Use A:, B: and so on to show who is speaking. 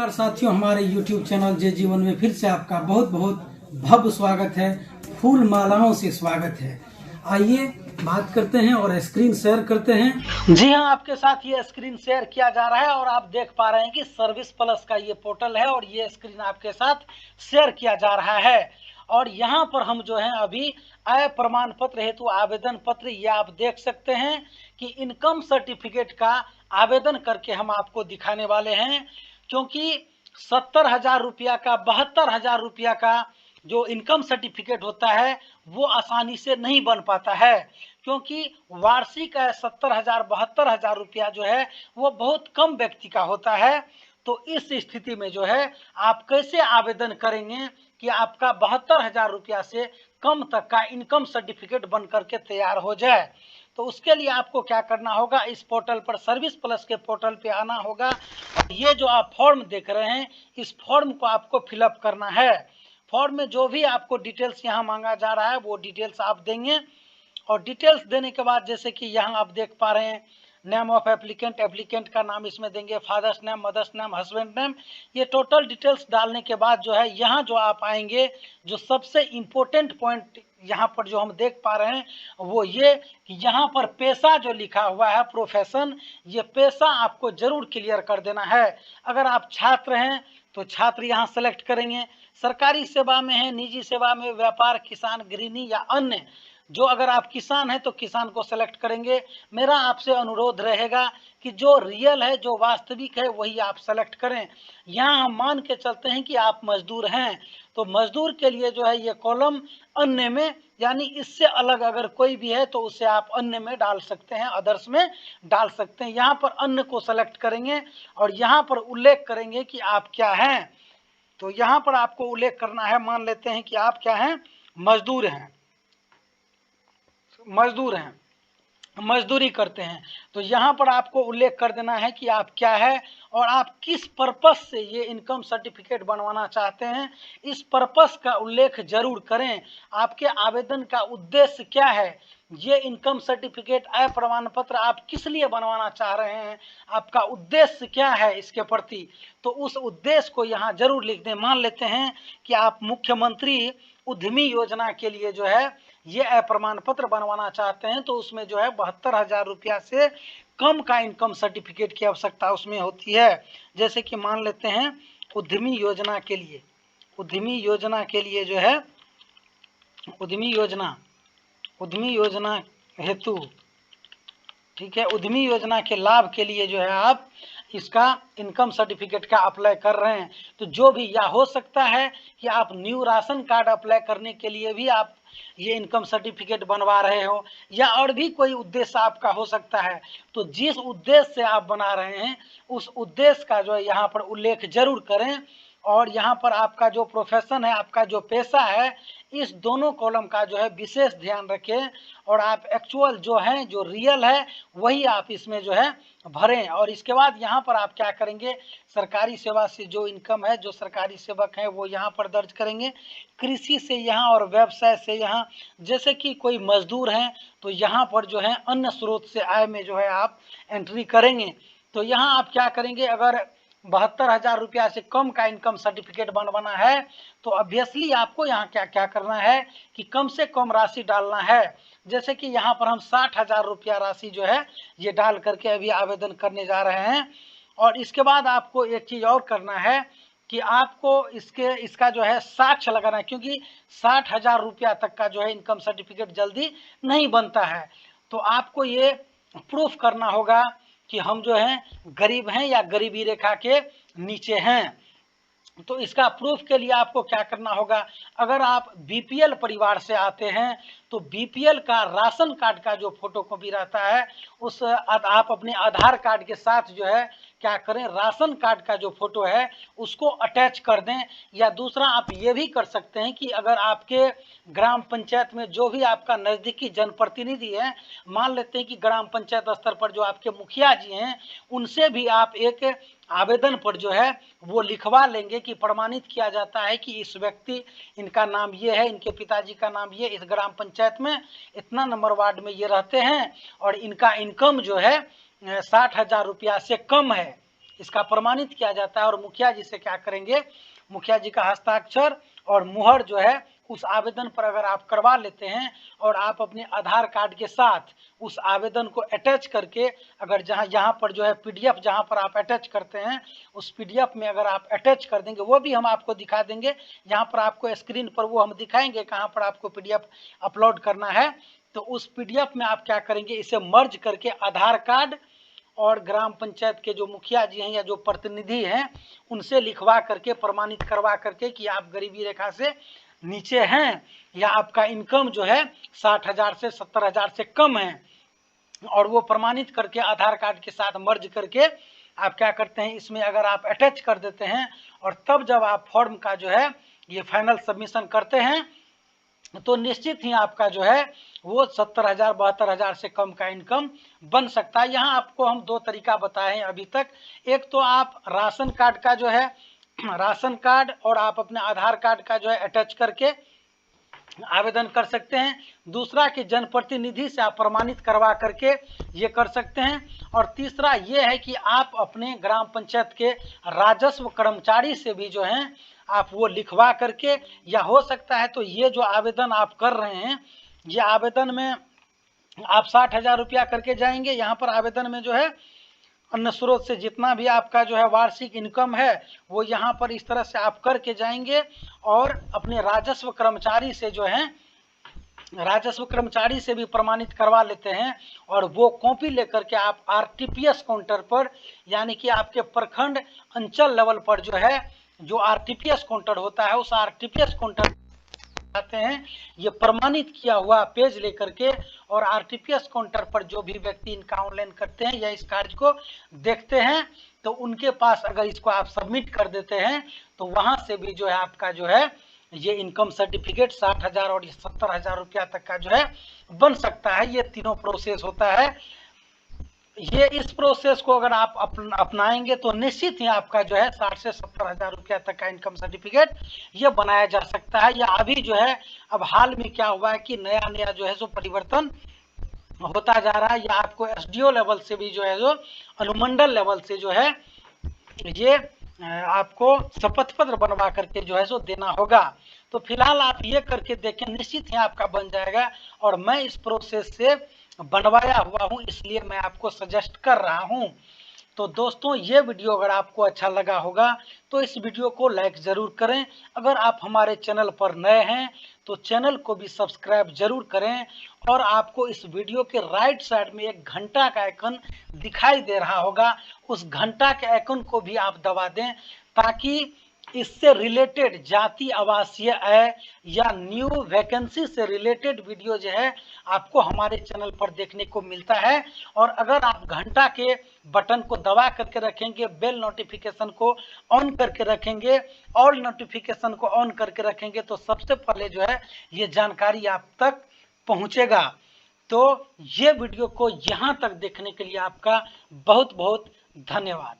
A: नमस्कार साथियों, हमारे YouTube चैनल जय जीवन में फिर से आपका बहुत बहुत भव्य स्वागत है। फूल मालाओं से स्वागत है। आइए बात करते हैं और स्क्रीन शेयर करते हैं। जी हाँ, आपके साथ ये स्क्रीन शेयर किया जा रहा है और आप देख पा रहे हैं कि सर्विस प्लस का ये पोर्टल है और ये स्क्रीन आपके साथ शेयर किया जा रहा है। और यहाँ पर हम जो है अभी आय प्रमाण पत्र हेतु आवेदन पत्र ये आप देख सकते हैं कि इनकम सर्टिफिकेट का आवेदन करके हम आपको दिखाने वाले हैं, क्योंकि 70,000 रुपया का 72,000 रुपया का जो इनकम सर्टिफिकेट होता है वो आसानी से नहीं बन पाता है, क्योंकि वार्षिक 70,000 72,000 रुपया जो है वो बहुत कम व्यक्ति का होता है। तो इस स्थिति में जो है आप कैसे आवेदन करेंगे कि आपका 72,000 रुपया से कम तक का इनकम सर्टिफिकेट बन करके तैयार हो जाए। तो उसके लिए आपको क्या करना होगा, इस पोर्टल पर सर्विस प्लस के पोर्टल पे आना होगा। ये जो आप फॉर्म देख रहे हैं इस फॉर्म को आपको फिलअप करना है। फॉर्म में जो भी आपको डिटेल्स यहाँ मांगा जा रहा है वो डिटेल्स आप देंगे और डिटेल्स देने के बाद जैसे कि यहाँ आप देख पा रहे हैं नेम ऑफ एप्लीकेंट, एप्लीकेंट का नाम इसमें देंगे, father's name, mother's name, husband name, ये टोटल डिटेल्स डालने के बाद जो है यहाँ जो आप आएंगे जो सबसे इम्पोर्टेंट पॉइंट यहाँ पर जो हम देख पा रहे हैं वो ये कि यहाँ पर पेशा जो लिखा हुआ है प्रोफेशन, ये पेशा आपको जरूर क्लियर कर देना है। अगर आप छात्र हैं तो छात्र यहाँ सेलेक्ट करेंगे, सरकारी सेवा में है, निजी सेवा में, व्यापार, किसान, गृहिणी या अन्य, जो अगर आप किसान हैं तो किसान को सेलेक्ट करेंगे। मेरा आपसे अनुरोध रहेगा कि जो रियल है, जो वास्तविक है वही आप सेलेक्ट करें। यहाँ हम मान के चलते हैं कि आप मजदूर हैं तो मजदूर के लिए जो है ये कॉलम अन्य में, यानी इससे अलग अगर कोई भी है तो उसे आप अन्य में डाल सकते हैं, अदर्स में डाल सकते हैं। यहाँ पर अन्य को सेलेक्ट करेंगे और यहाँ पर उल्लेख करेंगे कि आप क्या हैं। तो यहाँ पर आपको उल्लेख करना है, मान लेते हैं कि आप क्या हैं, मजदूर हैं, मजदूरी करते हैं। तो यहाँ पर आपको उल्लेख कर देना है कि आप क्या है और आप किस पर्पस से ये इनकम सर्टिफिकेट बनवाना चाहते हैं, इस पर्पस का उल्लेख जरूर करें। आपके आवेदन का उद्देश्य क्या है, ये इनकम सर्टिफिकेट, आय प्रमाण पत्र आप किस लिए बनवाना चाह रहे हैं, आपका उद्देश्य क्या है इसके प्रति, तो उस उद्देश्य को यहाँ जरूर लिख दें। मान लेते हैं कि आप मुख्यमंत्री उद्यमी योजना के लिए जो है ये प्रमाण पत्र बनवाना चाहते हैं, तो उसमें जो है 72,000 रुपया से कम का इनकम सर्टिफिकेट की आवश्यकता उसमें होती है। जैसे कि मान लेते हैं उद्यमी योजना के लिए, उद्यमी योजना के लिए जो है उद्यमी योजना हेतु, ठीक है, उद्यमी योजना के लाभ के लिए जो है आप इसका इनकम सर्टिफिकेट का अप्लाई कर रहे हैं। तो जो भी, या हो सकता है कि आप न्यू राशन कार्ड अप्लाई करने के लिए भी आप ये इनकम सर्टिफिकेट बनवा रहे हो, या और भी कोई उद्देश्य आपका हो सकता है। तो जिस उद्देश्य से आप बना रहे हैं उस उद्देश्य का जो है यहाँ पर उल्लेख जरूर करें। और यहाँ पर आपका जो प्रोफेशन है, आपका जो पेशा है, इस दोनों कॉलम का जो है विशेष ध्यान रखें और आप एक्चुअल जो है, जो रियल है वही आप इसमें जो है भरें। और इसके बाद यहाँ पर आप क्या करेंगे, सरकारी सेवा से जो इनकम है, जो सरकारी सेवक है वो यहाँ पर दर्ज करेंगे, कृषि से यहाँ और व्यवसाय से यहाँ, जैसे कि कोई मजदूर हैं तो यहाँ पर जो है अन्य स्रोत से आय में जो है आप एंट्री करेंगे। तो यहाँ आप क्या करेंगे, अगर 72,000 रुपया से कम का इनकम सर्टिफिकेट बनवाना है तो ऑब्वियसली आपको यहाँ क्या क्या करना है कि कम से कम राशि डालना है। जैसे कि यहाँ पर हम 60,000 रुपया राशि जो है ये डाल करके अभी आवेदन करने जा रहे हैं। और इसके बाद आपको एक चीज़ और करना है कि आपको इसका जो है साक्ष्य लगाना है, क्योंकि 60,000 रुपया तक का जो है इनकम सर्टिफिकेट जल्दी नहीं बनता है। तो आपको ये प्रूफ करना होगा कि हम जो हैं गरीब हैं या गरीबी रेखा के नीचे हैं। तो इसका प्रूफ के लिए आपको क्या करना होगा, अगर आप बीपीएल परिवार से आते हैं तो बीपीएल का राशन कार्ड का जो फोटोकॉपी रहता है उस आप अपने आधार कार्ड के साथ जो है क्या करें, राशन कार्ड का जो फोटो है उसको अटैच कर दें। या दूसरा आप ये भी कर सकते हैं कि अगर आपके ग्राम पंचायत में जो भी आपका नज़दीकी जनप्रतिनिधि है, मान लेते हैं कि ग्राम पंचायत स्तर पर जो आपके मुखिया जी हैं, उनसे भी आप एक आवेदन पर जो है वो लिखवा लेंगे कि प्रमाणित किया जाता है कि इस व्यक्ति, इनका नाम ये है, इनके पिताजी का नाम ये, इस ग्राम पंचायत में इतना नंबर वार्ड में ये रहते हैं और इनका इनकम जो है 60,000 रुपया से कम है, इसका प्रमाणित किया जाता है और मुखिया जी से क्या करेंगे, मुखिया जी का हस्ताक्षर और मुहर जो है उस आवेदन पर अगर आप करवा लेते हैं और आप अपने आधार कार्ड के साथ उस आवेदन को अटैच करके, अगर यहाँ पर जो है PDF जहाँ पर आप अटैच करते हैं उस PDF में अगर आप अटैच कर देंगे, वो भी हम आपको दिखा देंगे। यहाँ पर आपको स्क्रीन पर वो हम दिखाएंगे कहाँ पर आपको PDF अपलोड करना है। तो उस PDF में आप क्या करेंगे, इसे मर्ज करके आधार कार्ड और ग्राम पंचायत के जो मुखिया जी हैं या जो प्रतिनिधि हैं उनसे लिखवा करके प्रमाणित करवा करके कि आप गरीबी रेखा से नीचे हैं या आपका इनकम जो है 60,000 से 70,000 से कम है, और वो प्रमाणित करके आधार कार्ड के साथ मर्ज करके आप क्या करते हैं, इसमें अगर आप अटैच कर देते हैं और तब जब आप फॉर्म का जो है ये फाइनल सबमिशन करते हैं तो निश्चित ही आपका जो है वो 70,000 72,000 से कम का इनकम बन सकता है। यहाँ आपको हम 2 तरीका बताए हैं अभी तक। एक तो आप राशन कार्ड का जो है राशन कार्ड और आप अपने आधार कार्ड का जो है अटैच करके आवेदन कर सकते हैं। दूसरा कि जनप्रतिनिधि से आप प्रमाणित करवा करके ये कर सकते हैं। और तीसरा ये है कि आप अपने ग्राम पंचायत के राजस्व कर्मचारी से भी जो हैं आप वो लिखवा करके, या हो सकता है तो ये जो आवेदन आप कर रहे हैं ये आवेदन में आप 60,000 रुपया करके जाएंगे। यहाँ पर आवेदन में जो है अन्य स्रोत से जितना भी आपका जो है वार्षिक इनकम है वो यहाँ पर इस तरह से आप करके जाएंगे और अपने राजस्व कर्मचारी से जो है राजस्व कर्मचारी से भी प्रमाणित करवा लेते हैं और वो कॉपी लेकर के आप RTPS काउंटर पर, यानी कि आपके प्रखंड अंचल लेवल पर जो है जो RTPS काउंटर होता है उस RTPS काउंटर आते हैं, ये प्रमाणित किया हुआ पेज लेकर के, और RTPS काउंटर पर जो भी व्यक्ति इनका ऑनलाइन करते हैं या इस कार्य को देखते हैं तो उनके पास अगर इसको आप सबमिट कर देते हैं तो वहां से भी जो है आपका जो है ये इनकम सर्टिफिकेट 60,000 और 70,000 रुपया तक का जो है बन सकता है। ये तीनों प्रोसेस होता है। ये इस प्रोसेस को अगर आप अपनाएंगे तो निश्चित ही आपका जो है 60 से 70,000 रुपया तक का इनकम सर्टिफिकेट ये बनाया जा सकता है। या अभी जो है अब हाल में क्या हुआ है कि नया जो है सो परिवर्तन होता जा रहा है, या आपको SDO लेवल से भी जो है जो अनुमंडल लेवल से जो है ये आपको शपथ पत्र बनवा करके जो है सो देना होगा। तो फिलहाल आप ये करके देखें, निश्चित ही आपका बन जाएगा। और मैं इस प्रोसेस से बनवाया हुआ हूं इसलिए मैं आपको सजेस्ट कर रहा हूं। तो दोस्तों ये वीडियो अगर आपको अच्छा लगा होगा तो इस वीडियो को लाइक ज़रूर करें। अगर आप हमारे चैनल पर नए हैं तो चैनल को भी सब्सक्राइब जरूर करें, और आपको इस वीडियो के राइट साइड में एक घंटा का आइकन दिखाई दे रहा होगा, उस घंटा के आइकन को भी आप दबा दें ताकि इससे रिलेटेड जाति आवासीय आय या न्यू वैकेंसी से रिलेटेड वीडियो जो है आपको हमारे चैनल पर देखने को मिलता है। और अगर आप घंटा के बटन को दबा करके रखेंगे, बेल नोटिफिकेशन को ऑन करके रखेंगे, ऑल नोटिफिकेशन को ऑन करके रखेंगे तो सबसे पहले जो है ये जानकारी आप तक पहुंचेगा। तो ये वीडियो को यहाँ तक देखने के लिए आपका बहुत बहुत धन्यवाद।